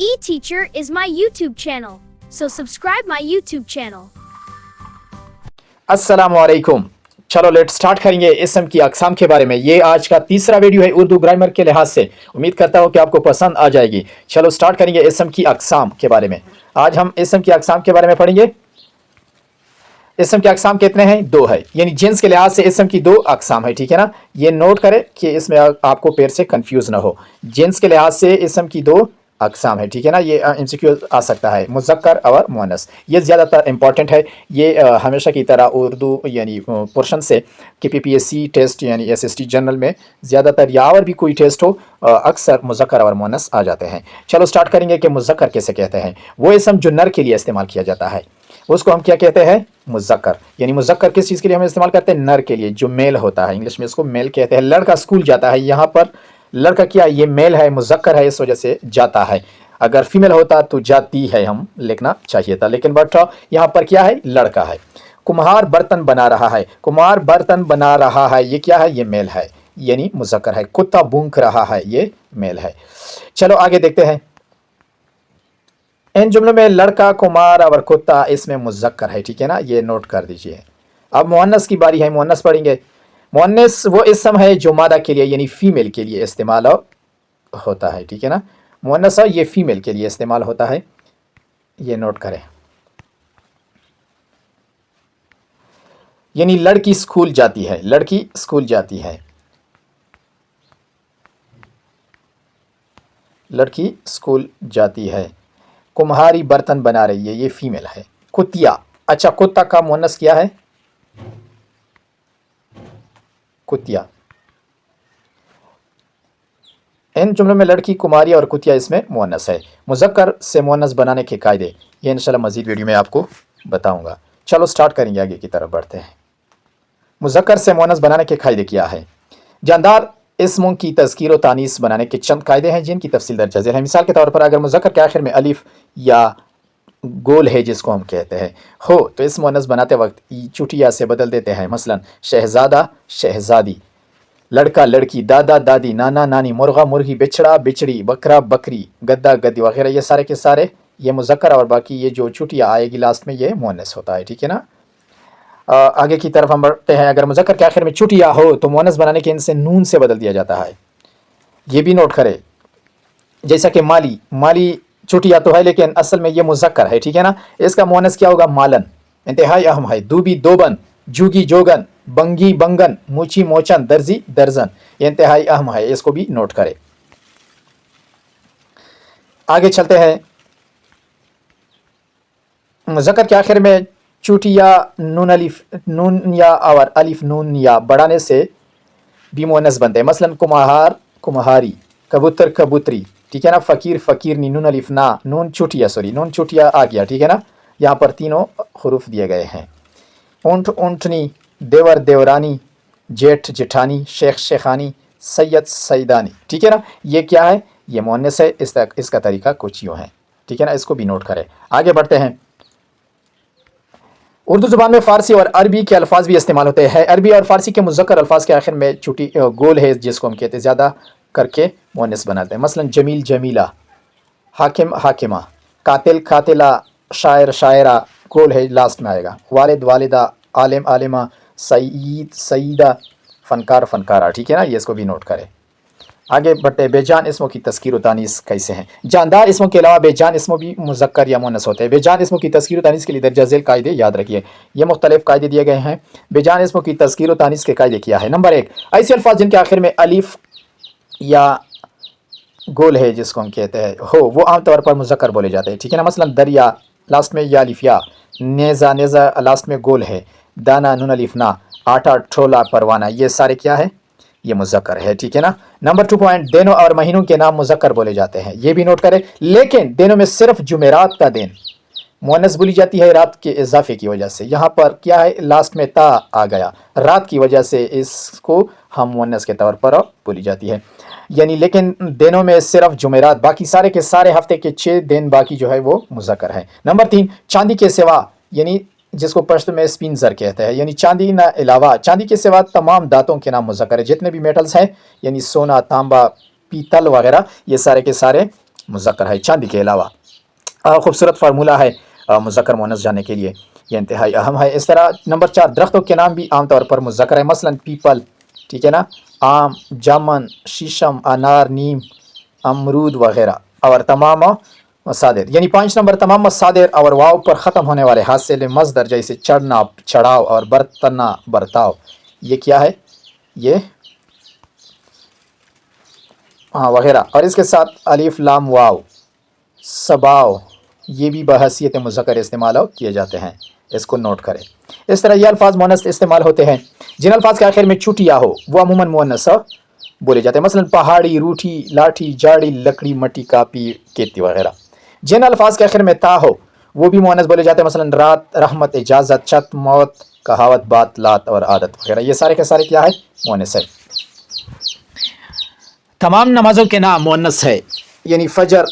eTeacher is my YouTube channel, so subscribe my YouTube channel. अस्सलाम वालेकुम। चलो let start करेंगे इसम की अक़साम के बारे में। ये आज का तीसरा वीडियो है उर्दू ग्रामर के लिहाज से। उम्मीद करता हूँ कि आपको पसंद आ जाएगी। चलो स्टार्ट करेंगे इसम की अक़साम के बारे में। आज हम इसम की अक़साम के बारे में पढ़ेंगे। इसम के अक़साम कितने हैं? दो है, यानी जिन्स के लिहाज से इसम की दो अक़साम है, ठीक है ना। ये नोट करें कि इसमें आपको पेड़ से कंफ्यूज ना हो। जिन्स के लिहाज से इसम की दो अक़साम है, ठीक है ना। ये एमसीक्यू आ सकता है, मुज़क्कर और मुअन्नस। ये ज़्यादातर इंपॉर्टेंट है। ये हमेशा की तरह उर्दू यानी पोर्शन से कि पीपीएससी टेस्ट यानी एसएसटी जनरल में ज़्यादातर या और भी कोई टेस्ट हो अक्सर मुज़क्कर और मुअन्नस आ जाते हैं। चलो स्टार्ट करेंगे कि मुज़क्कर कैसे कहते हैं। वो इसम जो नर के लिए इस्तेमाल किया जाता है उसको हम क्या कहते हैं? मुज़क्कर। यानी मुज़क्कर किस चीज़ के लिए हम इस्तेमाल करते हैं? नर के लिए, जो मेल होता है। इंग्लिश में इसको मेल कहते हैं। लड़का स्कूल जाता है, यहाँ पर लड़का क्या है? ये मेल है, मुज़क्कर है, इस वजह से जाता है। अगर फीमेल होता तो जाती है हम लिखना चाहिए था, लेकिन बट यहाँ पर क्या है? लड़का है। कुम्हार बर्तन बना रहा है, कुम्हार बर्तन बना रहा है, ये क्या है? ये मेल है, यानी मुज़क्कर है। कुत्ता भूंक रहा है, ये मेल है। चलो आगे देखते हैं। इन जुमलों में लड़का, कुमार और कुत्ता इसमें मुज़क्कर है, ठीक है ना। ये नोट कर दीजिए। अब मुअन्नस की बारी है, मुअन्नस पढ़ेंगे। मुअन्नस वो इसम है जो मादा के लिए यानी फीमेल के लिए इस्तेमाल होता है, ठीक है ना। मुअन्नस ये फीमेल के लिए इस्तेमाल होता है, ये नोट करें। यानी लड़की स्कूल जाती है, लड़की स्कूल जाती है, लड़की स्कूल जाती है। कुम्हारी बर्तन बना रही है, ये फीमेल है। कुतिया, अच्छा कुत्ता का मुअन्नस क्या है? कुतिया। इन जुमलों में लड़की, कुमारी और कुतिया इसमें मुअन्नस है। मुज़क्कर से मुअन्नस बनाने के कायदे ये इंशाल्लाह मज़ीद वीडियो में आपको बताऊंगा। चलो स्टार्ट करेंगे, आगे की तरफ बढ़ते हैं। मुज़क्कर से मुअन्नस बनाने के कायदे क्या है? जानदार इस्मों की तज़कीर व तानीस बनाने के चंद कायदे हैं जिनकी तफसील दर्ज झेल है। मिसाल के तौर पर अगर मुज़क्कर के आखिर में अलिफ या गोल है जिसको हम कहते हैं हो तो इस मुअन्नस बनाते वक्त चुटिया से बदल देते हैं। मसलन शहज़ादा, शहज़ादी, लड़का, लड़की, दादा, दादी, नाना, नानी, मुर्गा, मुर्गी, बिछड़ा, बिछड़ी, बकरा, बकरी, गद्दा, गद्दी वगैरह ये सारे के सारे ये मुज़क्कर, और बाकी ये जो चुटिया आएगी लास्ट में ये मुअन्नस होता है, ठीक है ना। आगे की तरफ हम बढ़ते हैं। अगर मुज़क्कर के आखिर में चुटिया हो तो मुअन्नस बनाने के इनसे नून से बदल दिया जाता है, ये भी नोट करें। जैसा कि माली, माली चुटिया तो है लेकिन असल में ये मुज़क्कर है, ठीक है ना। इसका मुअन्नस क्या होगा? मालन। इंतहाई अहम है। दूबी, दोबन, जुगी, जोगन, बंगी, बंगन, मूची, मोचन, दर्जी, दर्जन, ये इंतहाई अहम है, इसको भी नोट करें। आगे चलते हैं। मुज़क्कर के आखिर में चुटिया नून अलिफ, नून या और अलिफ नून या बढ़ाने से भी मुअन्नस बनते हैं। मसलन कुम्हार, कुम्हारी, कबूतर, कबूतरी, ठीक है ना। फ़कीर, फ़कीरनी, नून अलिफ ना, नून चुटिया, सॉरी नून चुटिया आ गया, ठीक है ना। यहाँ पर तीनों हरूफ दिए गए हैं। ऊँट, ऊँटनी, देवर, देवरानी, जेठ, जेठानी, शेख, शेखानी, सैयद, सैदानी, ठीक है ना। ये क्या है? ये मुअन्नस है। इसका तरीका कुछ यूँ है, ठीक है ना। इसको भी नोट करें। आगे बढ़ते हैं। उर्दू ज़ुबान में फ़ारसी और अरबी के अल्फाज भी इस्तेमाल होते हैं। अरबी और फ़ारसी के मुज़क्कर अल्फाज के आखिर में चुटी गोल है जिसको हम कहते हैं ज़्यादा करके मुअन्नस बनाते हैं। मसलन जमील, जमीला, हाकिम, हाकिमा, कातिल, कातिला, शायर, शायरा, गोल है लास्ट में आएगा। वालिद, वालिदा, आलिम, आलिमा, सईद, सईदा, फ़नकार, फ़नकारा, ठीक है ना। ये इसको भी नोट करें। आगे बढ़ते हैं। बेजान इसमों की तज़कीर व तानीस कैसे हैं? जानदार इसमों के अलावा बेजान इसमों भी मुज़क्कर या मुअन्नस होते हैं। बेजान इसमों की तज़कीर व तानीस के लिए दर्ज झेल कायदे याद रखिए। ये मुख्तलिफ कायदे दिए गए हैं। बेजान इसमों की तज़कीर व तानीस के कायदे क्या है? नंबर 1, ऐसे अल्फाज जिनके आखिर में अलिफ या गोल है जिसको हम कहते हैं हो वो आमतौर पर मुज़क्कर बोले जाते हैं, ठीक है ना। मसलन दरिया, लास्ट में या अलिफ या, नेज़ा, नेज़ा लास्ट में गोल है, दाना, नून अलिफ ना, आटा, ठोला, परवाना, ये सारे क्या है? ये मुज़क्कर है, ठीक है ना। नंबर 2 पॉइंट, दिनों और महीनों के नाम मुज़क्कर बोले जाते हैं, ये भी नोट करें। लेकिन दिनों में सिर्फ जुमेरात का दिन मुअन्नस बोली जाती है रात के इजाफे की वजह से। यहाँ पर क्या है? लास्ट में ता आ गया, रात की वजह से इसको हम मुअन्नस के तौर पर बोली जाती है। यानी लेकिन दिनों में सिर्फ जुमेरात, बाकी सारे के सारे हफ्ते के 6 दिन बाकी जो है वो मुज़क्कर है। नंबर 3, चांदी के सिवा, यानी जिसको पश्तो में स्पिनज़र कहते हैं, यानी चांदी ना अलावा, चांदी के सिवा तमाम दातों के नाम मुज़क्कर है। जितने भी मेटल्स हैं यानी सोना, तांबा, पीतल वगैरह ये सारे के सारे مذکر ہے چاندی کے علاوہ. خوبصورت فارمولہ ہے مذکر مؤنث جاننے کے لیے، یہ انتہائی اہم ہے. اس طرح نمبر 4 درختوں کے نام بھی عام طور پر مذکر ہے، مثلا پیپل، ٹھیک ہے نا، آم، جامن، شیشم، انار، نیم، امرود وغیرہ. اور تمام مصادر، یعنی 5 نمبر تمام مصادر اور واو پر ختم ہونے والے حاصل مصدر جیسے چڑھنا، چڑھاؤ اور برتنا، برتاؤ، یہ کیا ہے، یہ وغیرہ. اور اس کے ساتھ الف لام واو، سباؤ، یہ بھی بحیثیت مذکر استعمال کیے جاتے ہیں، اس کو نوٹ کریں. اس طرح یہ الفاظ مؤنث استعمال ہوتے ہیں. جن الفاظ کے آخر میں چوٹی یا ہو وہ عموماً مؤنث بولے جاتے ہیں، مثلا پہاڑی، روٹھی، لاٹھی، جاڑی، لکڑی، مٹی، کاپی، کیتی وغیرہ. جن الفاظ کے آخر میں تا ہو وہ بھی مؤنث بولے جاتے ہیں، مثلا رات، رحمت، اجازت، چھت، موت، کہاوت، بات، لات اور عادت وغیرہ. یہ سارے کے سارے کیا ہے، مؤنث ہے. تمام نمازوں کے نام مؤنث ہے، یعنی فجر،